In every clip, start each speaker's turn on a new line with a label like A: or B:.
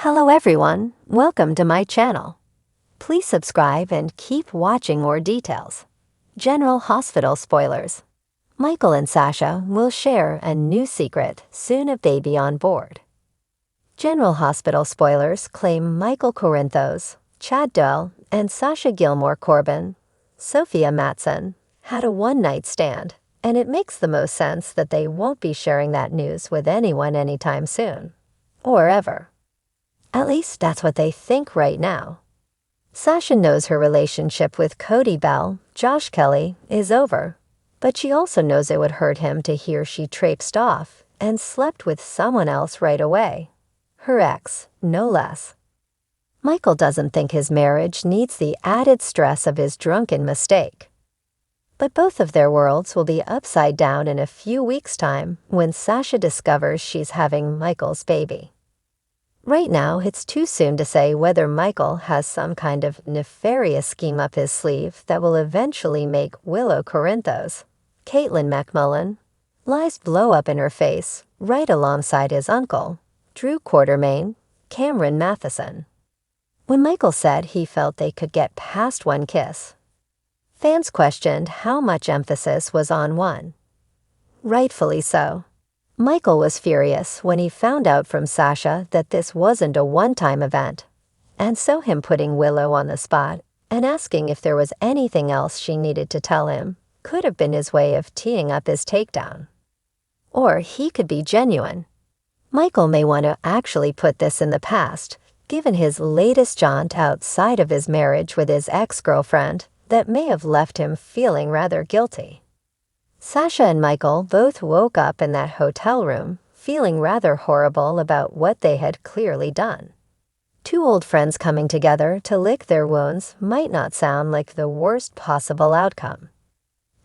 A: Hello everyone, welcome to my channel. Please subscribe and keep watching more details. General Hospital spoilers. Michael and Sasha will share a new secret, soon a baby on board. General Hospital spoilers claim Michael Corinthos, Chad Doyle, and Sasha Gilmore Corbin, Sophia Matson, had a one-night stand, and it makes the most sense that they won't be sharing that news with anyone anytime soon. Or ever. At least that's what they think right now. Sasha knows her relationship with Cody Bell, Josh Kelly, is over, but she also knows it would hurt him to hear she traipsed off and slept with someone else right away. Her ex, no less. Michael doesn't think his marriage needs the added stress of his drunken mistake. But both of their worlds will be upside down in a few weeks' time when Sasha discovers she's having Michael's baby. Right now, it's too soon to say whether Michael has some kind of nefarious scheme up his sleeve that will eventually make Willow Corinthos, Caitlin McMullen, lies blow up in her face right alongside his uncle, Drew Quartermain, Cameron Matheson. When Michael said he felt they could get past one kiss, fans questioned how much emphasis was on one. Rightfully so. Michael was furious when he found out from Sasha that this wasn't a one-time event, and so him putting Willow on the spot and asking if there was anything else she needed to tell him could have been his way of teeing up his takedown. Or he could be genuine. Michael may want to actually put this in the past, given his latest jaunt outside of his marriage with his ex-girlfriend that may have left him feeling rather guilty. Sasha and Michael both woke up in that hotel room, feeling rather horrible about what they had clearly done. Two old friends coming together to lick their wounds might not sound like the worst possible outcome.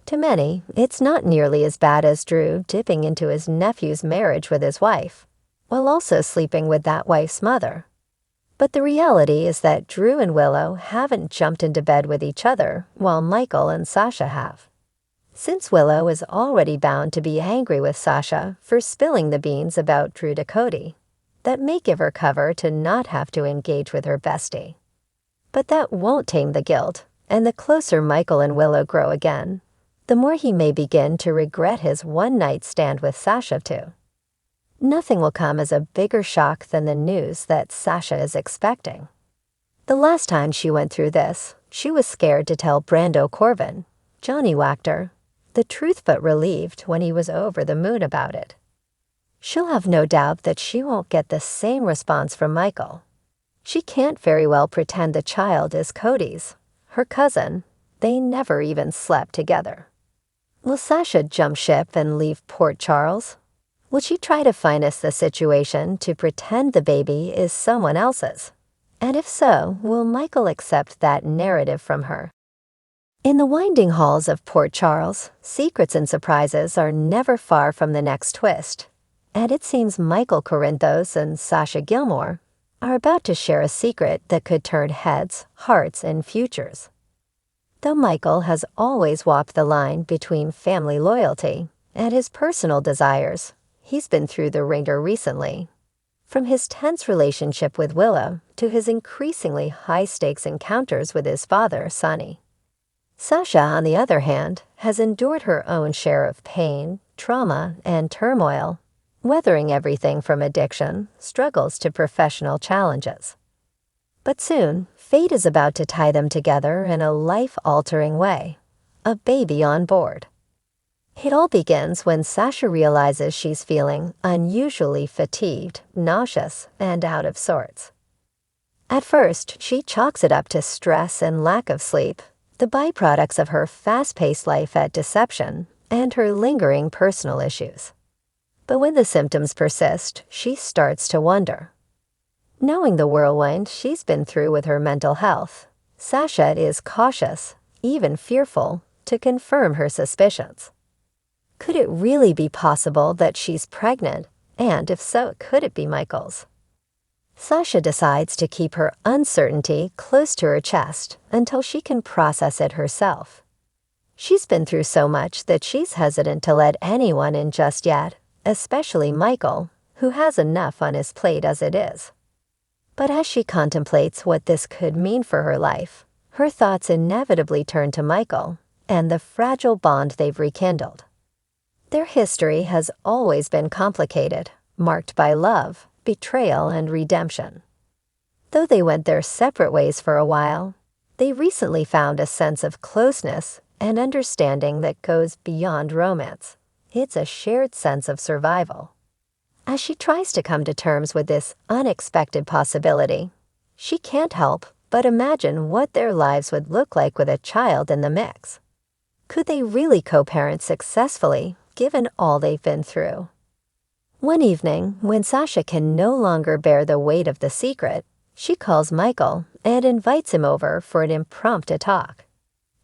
A: To many, it's not nearly as bad as Drew dipping into his nephew's marriage with his wife, while also sleeping with that wife's mother. But the reality is that Drew and Willow haven't jumped into bed with each other, while Michael and Sasha have. Since Willow is already bound to be angry with Sasha for spilling the beans about Drew to Cody, that may give her cover to not have to engage with her bestie. But that won't tame the guilt, and the closer Michael and Willow grow again, the more he may begin to regret his one-night stand with Sasha too. Nothing will come as a bigger shock than the news that Sasha is expecting. The last time she went through this, she was scared to tell Brando Corbin, Johnny Wachter, the truth but relieved when he was over the moon about it. She'll have no doubt that she won't get the same response from Michael. She can't very well pretend the child is Cody's, her cousin. They never even slept together. Will Sasha jump ship and leave Port Charles? Will she try to finesse the situation to pretend the baby is someone else's? And if so, will Michael accept that narrative from her? In the winding halls of Port Charles, secrets and surprises are never far from the next twist, and it seems Michael Corinthos and Sasha Gilmore are about to share a secret that could turn heads, hearts, and futures. Though Michael has always walked the line between family loyalty and his personal desires, he's been through the ringer recently. From his tense relationship with Willow to his increasingly high-stakes encounters with his father, Sonny. Sasha, on the other hand, has endured her own share of pain, trauma, and turmoil, weathering everything from addiction, struggles to professional challenges. But soon, fate is about to tie them together in a life-altering way, a baby on board. It all begins when Sasha realizes she's feeling unusually fatigued, nauseous, and out of sorts. At first, she chalks it up to stress and lack of sleep, the byproducts of her fast-paced life at Deception and her lingering personal issues. But when the symptoms persist, she starts to wonder. Knowing the whirlwind she's been through with her mental health, Sasha is cautious, even fearful, to confirm her suspicions. Could it really be possible that she's pregnant, and if so, could it be Michael's? Sasha decides to keep her uncertainty close to her chest until she can process it herself. She's been through so much that she's hesitant to let anyone in just yet, especially Michael, who has enough on his plate as it is. But as she contemplates what this could mean for her life, her thoughts inevitably turn to Michael and the fragile bond they've rekindled. Their history has always been complicated, marked by love, betrayal, and redemption. Though they went their separate ways for a while, they recently found a sense of closeness and understanding that goes beyond romance. It's a shared sense of survival. As she tries to come to terms with this unexpected possibility, she can't help but imagine what their lives would look like with a child in the mix. Could they really co-parent successfully, given all they've been through? One evening, when Sasha can no longer bear the weight of the secret, she calls Michael and invites him over for an impromptu talk.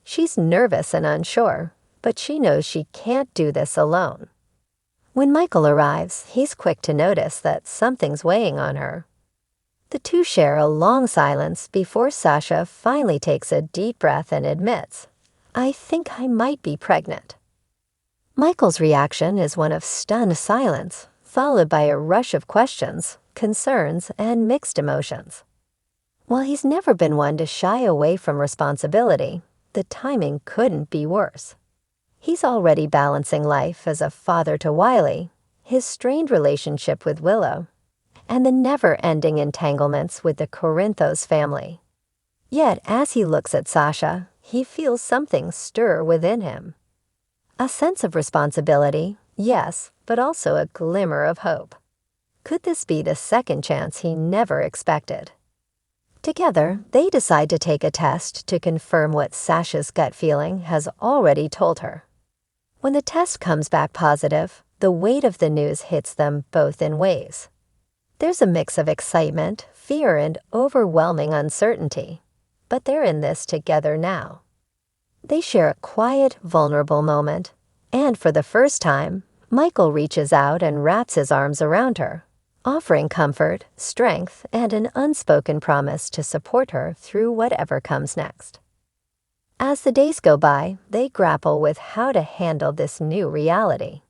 A: She's nervous and unsure, but she knows she can't do this alone. When Michael arrives, he's quick to notice that something's weighing on her. The two share a long silence before Sasha finally takes a deep breath and admits, "I think I might be pregnant." Michael's reaction is one of stunned silence, followed by a rush of questions, concerns, and mixed emotions. While he's never been one to shy away from responsibility, the timing couldn't be worse. He's already balancing life as a father to Wiley, his strained relationship with Willow, and the never-ending entanglements with the Corinthos family. Yet, as he looks at Sasha, he feels something stir within him. A sense of responsibility, yes, but also a glimmer of hope. Could this be the second chance he never expected? Together, they decide to take a test to confirm what Sasha's gut feeling has already told her. When the test comes back positive, the weight of the news hits them both in waves. There's a mix of excitement, fear, and overwhelming uncertainty, but they're in this together now. They share a quiet, vulnerable moment, and for the first time, Michael reaches out and wraps his arms around her, offering comfort, strength, and an unspoken promise to support her through whatever comes next. As the days go by, they grapple with how to handle this new reality.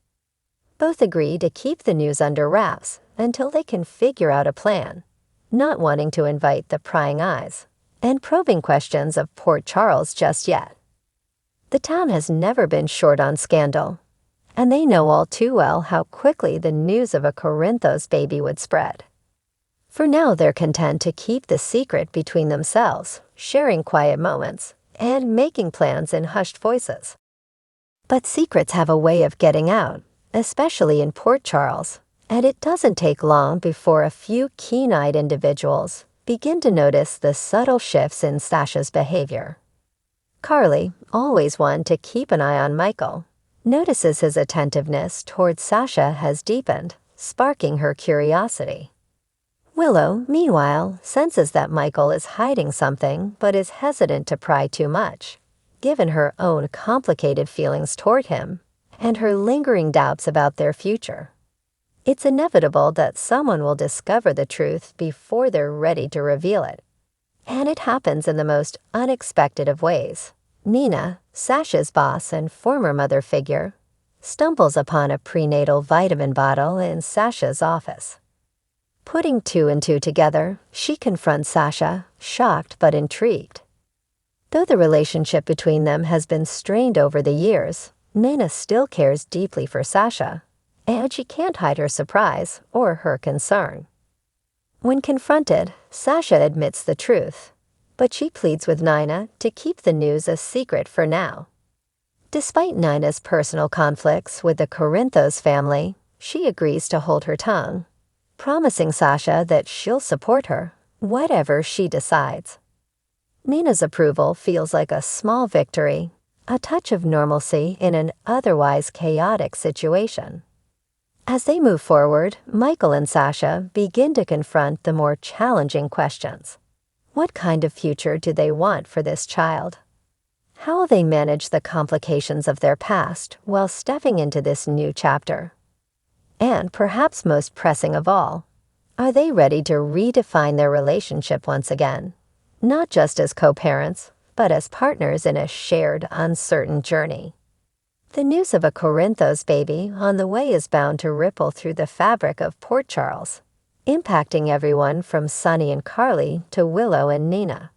A: Both agree to keep the news under wraps until they can figure out a plan, not wanting to invite the prying eyes and probing questions of Port Charles just yet. The town has never been short on scandal, and they know all too well how quickly the news of a Corinthos baby would spread. For now, they're content to keep the secret between themselves, sharing quiet moments, and making plans in hushed voices. But secrets have a way of getting out, especially in Port Charles, and it doesn't take long before a few keen-eyed individuals begin to notice the subtle shifts in Sasha's behavior. Carly, always one to keep an eye on Michael, notices his attentiveness towards Sasha has deepened, sparking her curiosity. Willow, meanwhile, senses that Michael is hiding something but is hesitant to pry too much, given her own complicated feelings toward him and her lingering doubts about their future. It's inevitable that someone will discover the truth before they're ready to reveal it. And it happens in the most unexpected of ways. Nina, Sasha's boss and former mother figure, stumbles upon a prenatal vitamin bottle in Sasha's office. Putting two and two together, she confronts Sasha, shocked but intrigued. Though the relationship between them has been strained over the years, Nina still cares deeply for Sasha, and she can't hide her surprise or her concern. When confronted, Sasha admits the truth, but she pleads with Nina to keep the news a secret for now. Despite Nina's personal conflicts with the Corinthos family, she agrees to hold her tongue, promising Sasha that she'll support her, whatever she decides. Nina's approval feels like a small victory, a touch of normalcy in an otherwise chaotic situation. As they move forward, Michael and Sasha begin to confront the more challenging questions. What kind of future do they want for this child? How will they manage the complications of their past while stepping into this new chapter? And perhaps most pressing of all, are they ready to redefine their relationship once again, not just as co-parents, but as partners in a shared, uncertain journey? The news of a Corinthos baby on the way is bound to ripple through the fabric of Port Charles, impacting everyone from Sunny and Carly to Willow and Nina.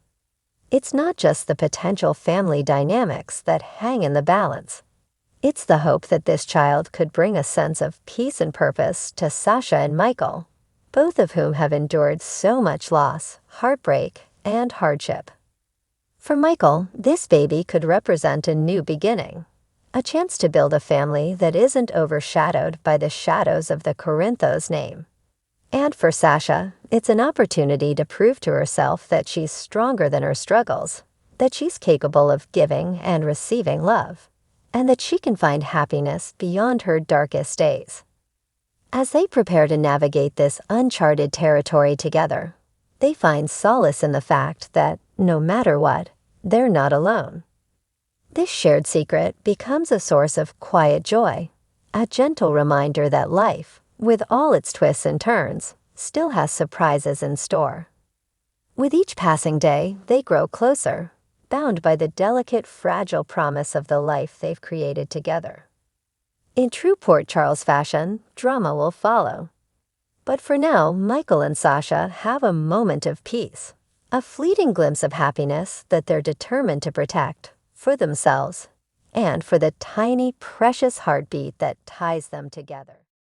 A: It's not just the potential family dynamics that hang in the balance. It's the hope that this child could bring a sense of peace and purpose to Sasha and Michael, both of whom have endured so much loss, heartbreak, and hardship. For Michael, this baby could represent a new beginning, a chance to build a family that isn't overshadowed by the shadows of the Corinthos name. And for Sasha, it's an opportunity to prove to herself that she's stronger than her struggles, that she's capable of giving and receiving love, and that she can find happiness beyond her darkest days. As they prepare to navigate this uncharted territory together, they find solace in the fact that, no matter what, they're not alone. This shared secret becomes a source of quiet joy, a gentle reminder that life, with all its twists and turns, still has surprises in store. With each passing day, they grow closer, bound by the delicate, fragile promise of the life they've created together. In true Port Charles fashion, drama will follow. But for now, Michael and Sasha have a moment of peace, a fleeting glimpse of happiness that they're determined to protect for themselves and for the tiny, precious heartbeat that ties them together.